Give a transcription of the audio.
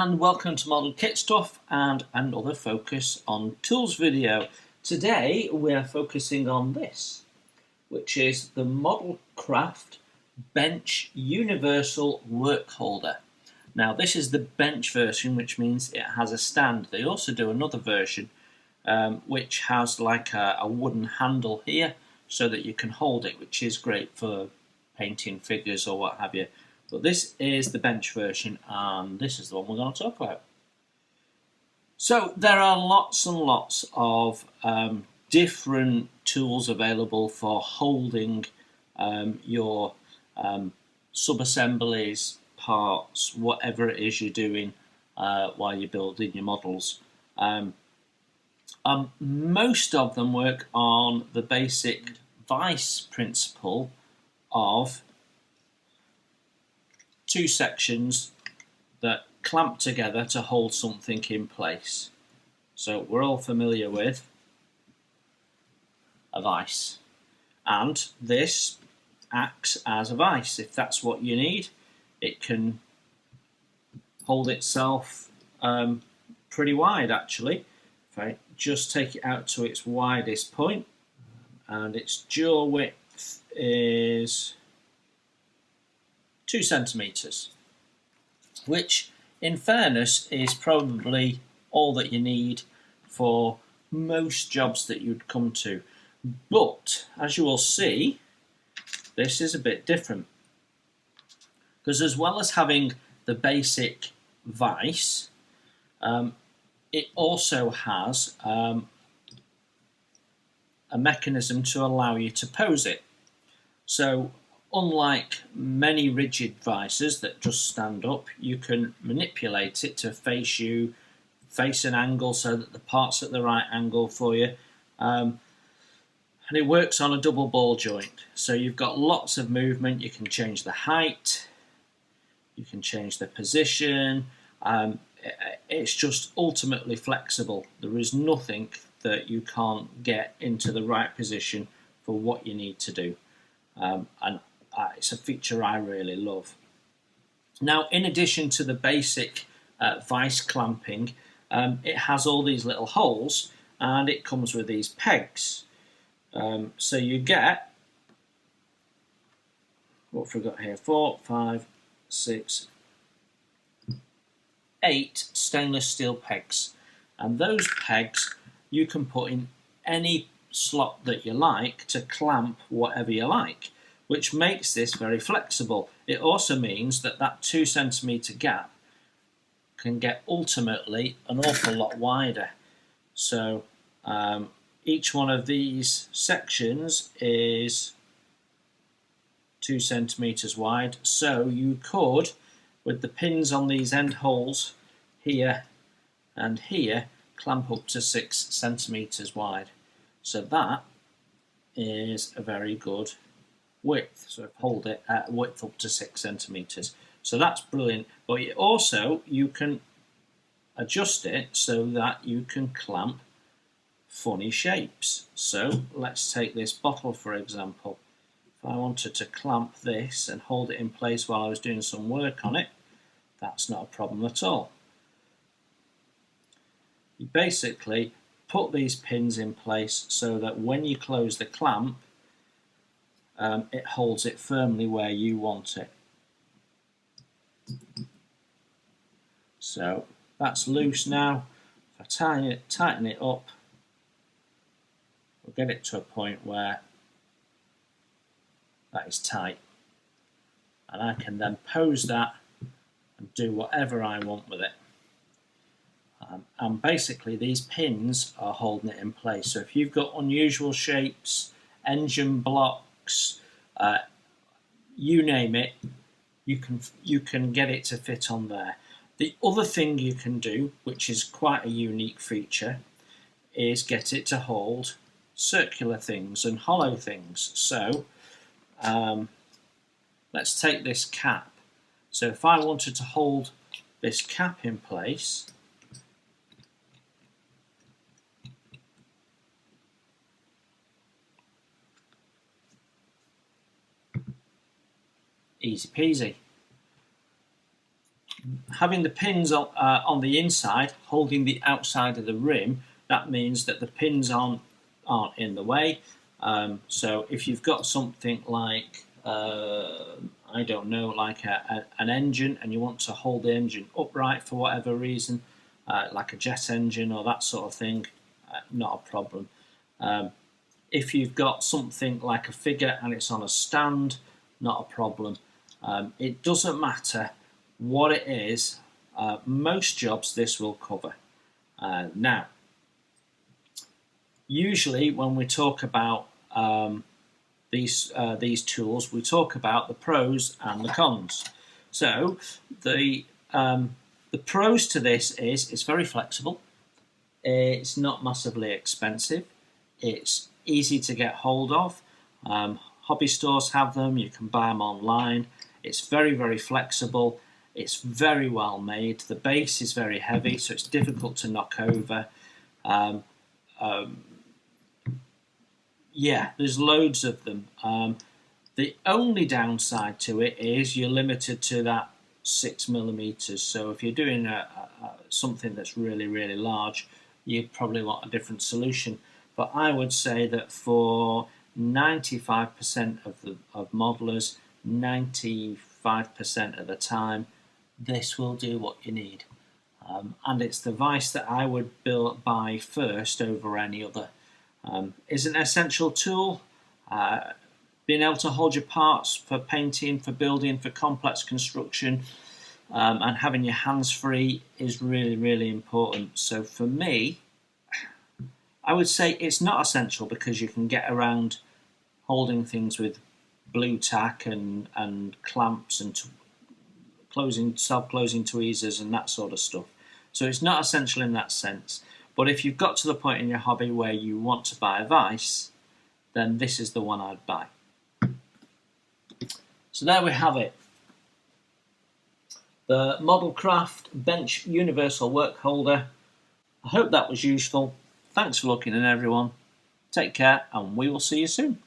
and welcome to Model Kit Stuff and another Focus on Tools video. Today we're focusing on this, which is the Model Craft Bench Universal Work Holder. Now this is the bench version, which means it has a stand. They also do another version which has like a wooden handle here so that you can hold it, which is great for painting figures or what have you. But this is the bench version, and this is the one we're going to talk about. So there are lots and lots of different tools available for holding your sub-assemblies, parts, whatever it is you're doing while you're building your models. Most of them work on the basic vice principle of two sections that clamp together to hold something in place. So we're all familiar with a vice, and this acts as a vice. If that's what you need, it can hold itself pretty wide actually. If I just take it out to its widest point, and its jaw width is 2 centimeters, which in fairness is probably all that you need for most jobs that you'd come to. But as you will see, this is a bit different, because as well as having the basic vice, it also has a mechanism to allow you to pose it. So unlike many rigid vices that just stand up, you can manipulate it to face an angle so that the part's at the right angle for you. And it works on a double ball joint. So you've got lots of movement. You can change the height, you can change the position. It's just ultimately flexible. There is nothing that you can't get into the right position for what you need to do. And it's a feature I really love. Now, in addition to the basic vice clamping, it has all these little holes, and it comes with these pegs. So you get, what have we got here? 4, 5, 6, 8 stainless steel pegs. And those pegs you can put in any slot that you like to clamp whatever you like, which makes this very flexible. It also means that that 2 centimeter gap can get ultimately an awful lot wider. So each one of these sections is 2 centimeters wide. So you could, with the pins on these end holes here and here, clamp up to 6 centimeters wide. So that is a very good width, so hold it at a width up to 6 centimeters. So that's brilliant. But you can adjust it so that you can clamp funny shapes. So let's take this bottle for example. If I wanted to clamp this and hold it in place while I was doing some work on it, that's not a problem at all. You basically put these pins in place so that when you close the clamp, it holds it firmly where you want it. So that's loose now. If I tighten it up, we'll get it to a point where that is tight. And I can then pose that and do whatever I want with it. And basically these pins are holding it in place. So if you've got unusual shapes, engine blocks, you name it, you can get it to fit on there. The other thing you can do, which is quite a unique feature, is get it to hold circular things and hollow things. So let's take this cap. So if I wanted to hold this cap in place, easy peasy. having the pins on the inside holding the outside of the rim, that means that the pins aren't in the way. So if you've got something like, I don't know, like an engine, and you want to hold the engine upright for whatever reason, like a jet engine or that sort of thing, not a problem. If you've got something like a figure and it's on a stand, not a problem. It doesn't matter what it is, most jobs this will cover. Now, usually when we talk about these tools, we talk about the pros and the cons. So the pros to this is it's very flexible, it's not massively expensive, it's easy to get hold of. Hobby stores have them, you can buy them online. It's very, very flexible, it's very well made, the base is very heavy, so it's difficult to knock over. Yeah, there's loads of them. The only downside to it is you're limited to that 6mm. So if you're doing something that's really, really large, you probably want a different solution. But I would say that for 95% of modelers, 95% of the time, this will do what you need. And it's the vise that I would buy first over any other. Is an essential tool. Being able to hold your parts for painting, for building, for complex construction, and having your hands free is really, really important. So for me, I would say it's not essential because you can get around holding things with blue tack and clamps and self-closing tweezers and that sort of stuff. So it's not essential in that sense. But if you've got to the point in your hobby where you want to buy a vise, then this is the one I'd buy. So there we have it. The Modelcraft Bench Universal Work Holder. I hope that was useful. Thanks for looking in, everyone. Take care, and we will see you soon.